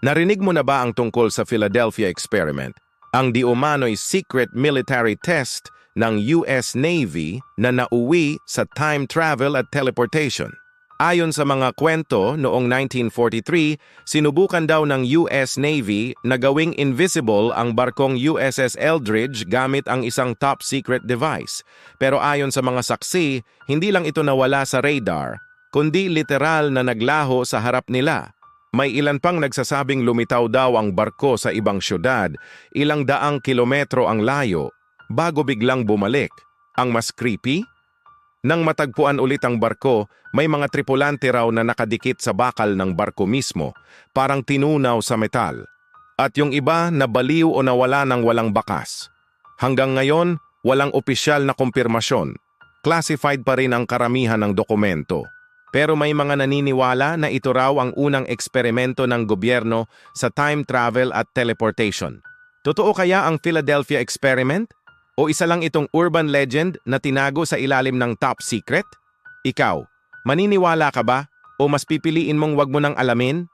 Narinig mo na ba ang tungkol sa Philadelphia Experiment? Ang di umano'y secret military test ng US Navy na nauwi sa time travel at teleportation. Ayon sa mga kwento, noong 1943, sinubukan daw ng US Navy na gawing invisible ang barkong USS Eldridge gamit ang isang top-secret device. Pero ayon sa mga saksi, hindi lang ito nawala sa radar, kundi literal na naglaho sa harap nila. May ilan pang nagsasabing lumitaw daw ang barko sa ibang syudad, ilang daang kilometro ang layo, bago biglang bumalik. Ang mas creepy? Nang matagpuan ulit ang barko, may mga tripulante raw na nakadikit sa bakal ng barko mismo, parang tinunaw sa metal. At yung iba nabaliw o nawala ng walang bakas. Hanggang ngayon, walang opisyal na kumpirmasyon. Classified pa rin ang karamihan ng dokumento. Pero may mga naniniwala na ito raw ang unang eksperimento ng gobyerno sa time travel at teleportation. Totoo kaya ang Philadelphia Experiment? O isa lang itong urban legend na tinago sa ilalim ng top secret? Ikaw, maniniwala ka ba? O mas pipiliin mong wag mo nang alamin?